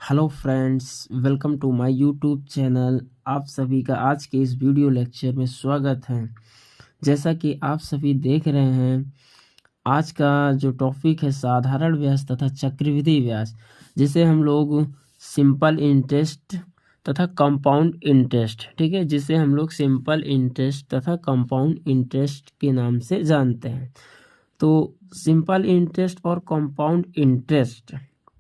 Hello friends, welcome to my YouTube channel. आप सभी का आज के इस वीडियो लेक्चर में स्वागत है। जैसा कि आप सभी देख रहे हैं, आज का जो टॉपिक है साधारण ब्याज तथा चक्रवृद्धि ब्याज, जिसे हम लोग सिंपल इंटरेस्ट तथा कंपाउंड इंटरेस्ट, ठीक है, जिसे हम लोग सिंपल इंटरेस्ट तथा कंपाउंड इंटरेस्ट के नाम से जानते हैं। तो सिंपल इंटरेस्ट और कंपाउंड इंटरेस्ट,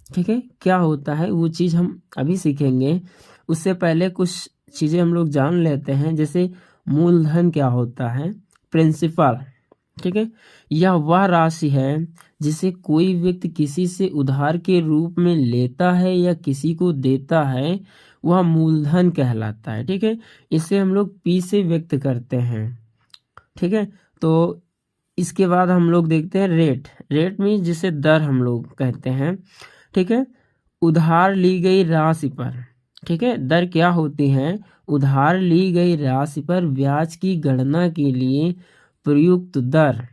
ठीक है, क्या होता है वो चीज़ हम अभी सीखेंगे। उससे पहले कुछ चीज़ें हम लोग जान लेते हैं, जैसे मूलधन क्या होता है, प्रिंसिपल, ठीक है, यह वह राशि है जिसे कोई व्यक्ति किसी से उधार के रूप में लेता है या किसी को देता है, वह मूलधन कहलाता है। ठीक है, इसे हम लोग पी से व्यक्त करते हैं। ठीक है, तो इसके बाद हम लोग देखते हैं रेट में जिसे दर हम लोग कहते हैं। ठीक है, उधार ली गई राशि पर, ठीक है, दर क्या होती है, उधार ली गई राशि पर ब्याज की गणना के लिए प्रयुक्त दर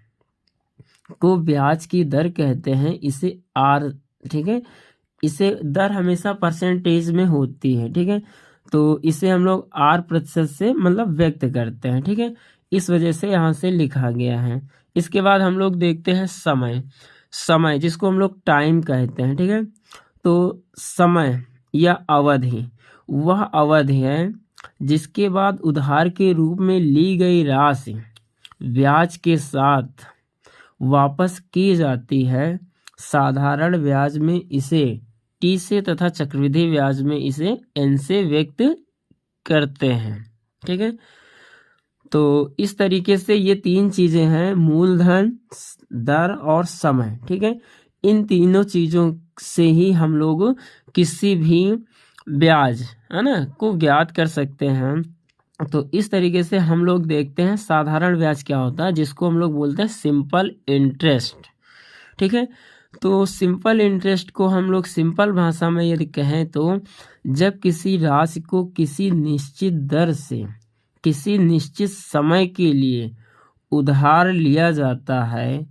को ब्याज की दर कहते हैं। इसे आर, ठीक है, इसे दर हमेशा परसेंटेज में होती है। ठीक है, तो इसे हम लोग आर प्रतिशत से मतलब व्यक्त करते हैं। ठीक है, इस वजह से यहाँ से लिखा गया है। इसके बाद हम लोग देखते हैं समय जिसको हम लोग टाइम कहते हैं। ठीक है, तो समय या अवधि वह अवधि है जिसके बाद उधार के रूप में ली गई राशि ब्याज के साथ वापस की जाती है। साधारण ब्याज में इसे टी से तथा चक्रवृद्धि ब्याज में इसे एन से व्यक्त करते हैं। ठीक है, तो इस तरीके से ये तीन चीजें हैं, मूलधन, दर और समय। ठीक है, इन तीनों चीजों से ही हम लोग किसी भी ब्याज, है ना, को ज्ञात कर सकते हैं। तो इस तरीके से हम लोग देखते हैं साधारण ब्याज क्या होता है, जिसको हम लोग बोलते हैं सिंपल इंटरेस्ट। ठीक है, तो सिंपल इंटरेस्ट को हम लोग सिंपल भाषा में यदि कहें तो जब किसी राशि को किसी निश्चित दर से किसी निश्चित समय के लिए उधार लिया जाता है,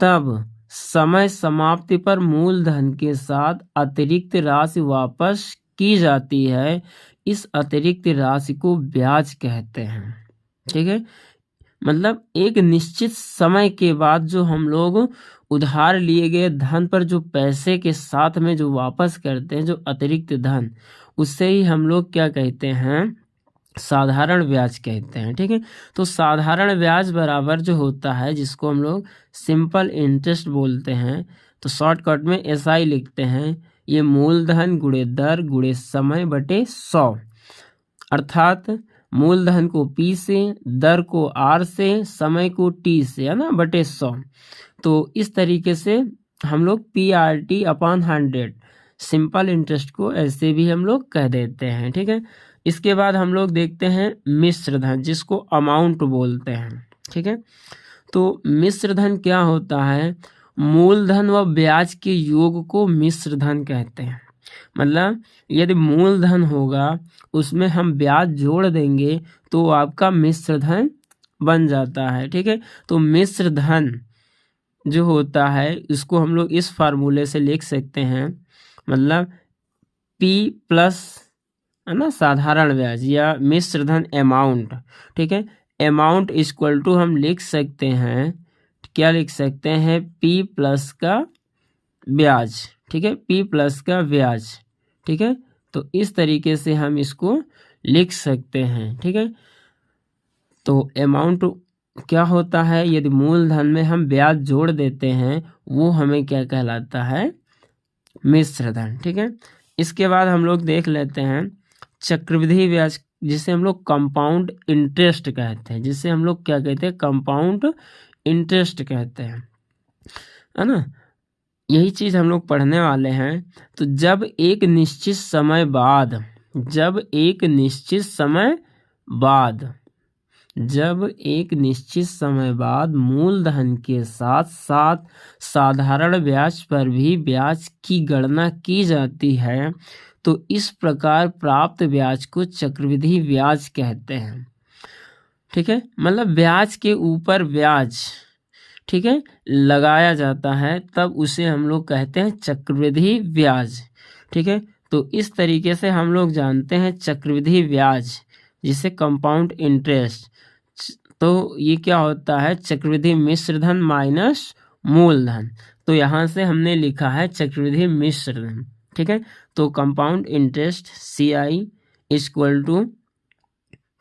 तब समय समाप्ति पर मूलधन के साथ अतिरिक्त राशि वापस की जाती है। इस अतिरिक्त राशि को ब्याज कहते हैं। ठीक है, मतलब एक निश्चित समय के बाद जो हम लोग उधार लिए गए धन पर जो पैसे के साथ में जो वापस करते हैं, जो अतिरिक्त धन, उससे ही हम लोग क्या कहते हैं, साधारण ब्याज कहते हैं। ठीक है, तो साधारण ब्याज बराबर जो होता है, जिसको हम लोग सिंपल इंटरेस्ट बोलते हैं, तो शॉर्टकट में SI लिखते हैं, ये मूलधन गुणे दर गुणे समय बटे 100, अर्थात मूलधन को P से, दर को R से, समय को T से, है ना, बटे 100। तो इस तरीके से हम लोग PRT अपॉन 100 सिंपल इंटरेस्ट को ऐसे भी हम लोग कह देते हैं। ठीक है, इसके बाद हम लोग देखते हैं मिश्र धन, जिसको अमाउंट बोलते हैं। ठीक है, तो मिश्र धन क्या होता है, मूलधन व ब्याज के योग को मिश्र धन कहते हैं। मतलब यदि मूलधन होगा उसमें हम ब्याज जोड़ देंगे तो आपका मिश्र धन बन जाता है। ठीक है, तो मिश्र धन जो होता है इसको हम लोग इस फार्मूले से लिख सकते हैं, मतलब P प्लस, है ना, साधारण ब्याज या मिश्र धन अमाउंट। ठीक है, अमाउंट इक्वल टू हम लिख सकते हैं, क्या लिख सकते हैं, P प्लस का ब्याज। ठीक है, P प्लस का ब्याज। ठीक है, तो इस तरीके से हम इसको लिख सकते हैं। ठीक है, तो अमाउंट क्या होता है, यदि मूलधन में हम ब्याज जोड़ देते हैं वो हमें क्या कहलाता है, मिश्र धन। ठीक है, इसके बाद हम लोग देख लेते हैं चक्रवृद्धि ब्याज, जिसे हम लोग कंपाउंड इंटरेस्ट कहते हैं, जिसे हम लोग क्या कहते हैं, कंपाउंड इंटरेस्ट कहते हैं, है ना। यही चीज हम लोग पढ़ने वाले हैं। तो जब एक निश्चित समय बाद मूलधन के साथ साथ साधारण ब्याज पर भी ब्याज की गणना की जाती है, तो इस प्रकार प्राप्त ब्याज को चक्रवृद्धि ब्याज कहते हैं। ठीक है, मतलब ब्याज के ऊपर ब्याज, ठीक है, लगाया जाता है, तब उसे हम लोग कहते हैं चक्रवृद्धि ब्याज। ठीक है, तो इस तरीके से हम लोग जानते हैं चक्रवृद्धि ब्याज, जिसे कंपाउंड इंटरेस्ट। तो ये क्या होता है, चक्रवृद्धि मिश्र धन माइनस मूलधन। तो यहाँ से हमने लिखा है चक्रवृद्धि मिश्र धन, ठीक है। तो compound interest CI equal to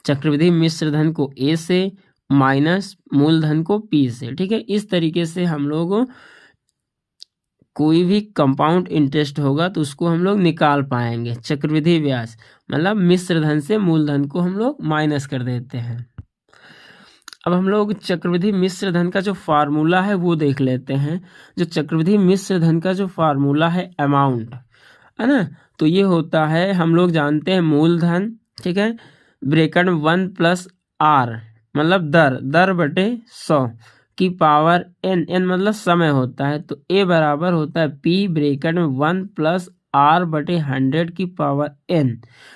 चक्रवृद्धि मिश्र धन को A से माइनस मूलधन को P से, ठीक है। इस तरीके से हम लोग कोई भी कंपाउंड इंटरेस्ट होगा तो उसको हम लोग निकाल पाएंगे। चक्रवृद्धि ब्याज मतलब मिश्र धन से मूलधन को हम लोग माइनस कर देते हैं। अब हम लोग चक्रवृद्धि मिश्र धन का जो फार्मूला है वो देख लेते हैं। जो चक्रवृद्धि मिश्र धन का जो फार्मूला है अमाउंट, है ना, तो ये होता है, हम लोग जानते हैं मूलधन, ठीक है, ब्रैकेट में 1 प्लस R मतलब दर बटे 100 की पावर n मतलब समय होता है। तो A बराबर होता है P ब्रैकेट में 1 प्लस R बटे 100 की पावर n,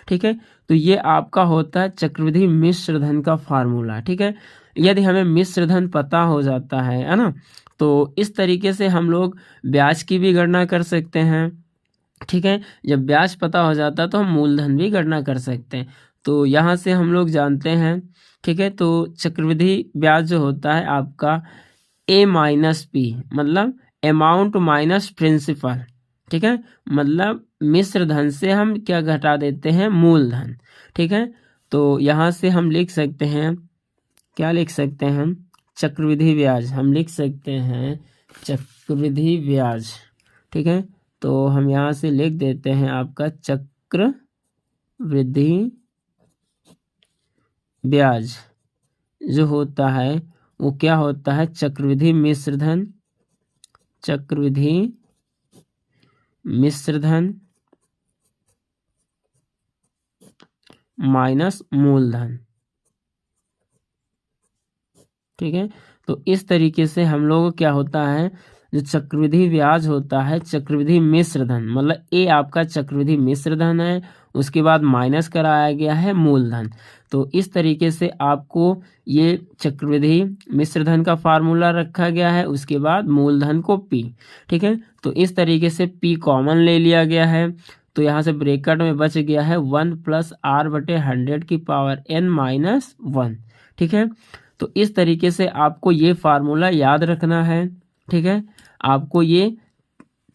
ठीक है। तो ये आपका होता है चक्रवृद्धि मिश्र धन का फार्मूला, ठीक है। यदि हमें मिश्र धन पता हो जाता है ना, तो इस तरीके से हम लोग ब्याज की भी गणना कर सकते हैं, ठीक है। जब ब्याज पता हो जाता है तो हम मूलधन भी गणना कर सकते हैं। तो यहाँ से हम लोग जानते हैं, ठीक है। तो चक्रवृद्धि ब्याज जो होता है आपका A माइनस P मतलब अमाउंट माइनस प्रिंसिपल, ठीक है। मतलब मिश्र धन से हम क्या घटा देते हैं, मूलधन, ठीक है। तो यहाँ से हम लिख सकते हैं, क्या लिख सकते हैं, चक्रवृद्धि ब्याज हम लिख सकते हैं चक्रवृद्धि ब्याज, ठीक है। तो हम यहाँ से लिख देते हैं आपका चक्रवृद्धि ब्याज जो होता है वो क्या होता है, चक्रवृद्धि मिश्र धन, चक्रवृद्धि मिश्र धन माइनस मूलधन, ठीक है। तो इस तरीके से हम लोग क्या होता है, जो चक्रवृद्धि ब्याज होता है चक्रवृद्धि मिश्र धन मतलब A आपका चक्रवृद्धि मिश्र धन है, उसके बाद माइनस कराया गया है मूलधन। तो इस तरीके से आपको ये चक्रवृद्धि मिश्र धन का फार्मूला रखा गया है, उसके बाद मूलधन को P, ठीक है। तो इस तरीके से P कॉमन ले लिया गया है, तो यहाँ से ब्रैकेट में बच गया है 1 प्लस R बटे 100 की पावर n माइनस 1, ठीक है। तो इस तरीके से आपको ये फार्मूला याद रखना है, ठीक है। आपको ये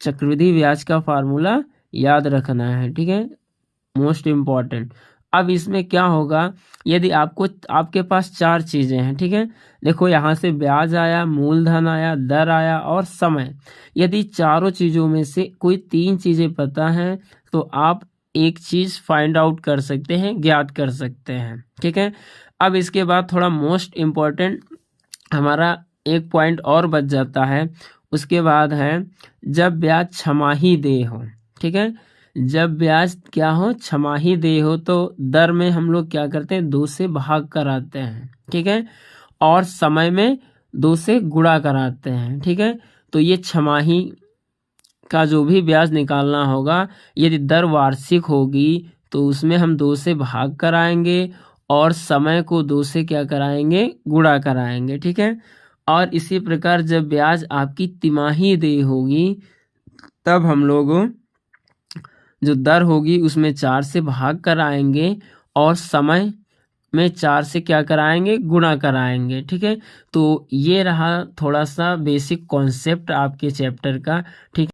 चक्रवृद्धि ब्याज का फार्मूला याद रखना है, ठीक है, मोस्ट इम्पॉर्टेंट। अब इसमें क्या होगा, यदि आपके पास 4 चीज़ें हैं, ठीक है। देखो यहाँ से ब्याज आया, मूलधन आया, दर आया और समय। यदि चारों चीज़ों में से कोई 3 चीज़ें पता हैं तो आप एक चीज़ फाइंड आउट कर सकते हैं, ज्ञात कर सकते हैं, ठीक है। अब इसके बाद थोड़ा मोस्ट इम्पॉर्टेंट हमारा एक पॉइंट और बच जाता है, उसके बाद है जब ब्याज छमाही दे हो, ठीक है। जब ब्याज क्या हो, छमाही दे हो, तो दर में हम लोग क्या करते हैं, 2 से भाग कराते हैं, ठीक है, और समय में 2 से गुणा कराते हैं, ठीक है। तो ये छमाही का जो भी ब्याज निकालना होगा, यदि दर वार्षिक होगी तो उसमें हम 2 से भाग कराएंगे और समय को 2 से क्या कराएंगे, गुणा कराएंगे, ठीक है। और इसी प्रकार जब ब्याज आपकी तिमाही देय होगी तब हम लोग जो दर होगी उसमें 4 से भाग कराएंगे और समय में 4 से क्या कराएंगे, गुणा कराएंगे, ठीक है। तो ये रहा थोड़ा सा बेसिक कॉन्सेप्ट आपके चैप्टर का, ठीक है।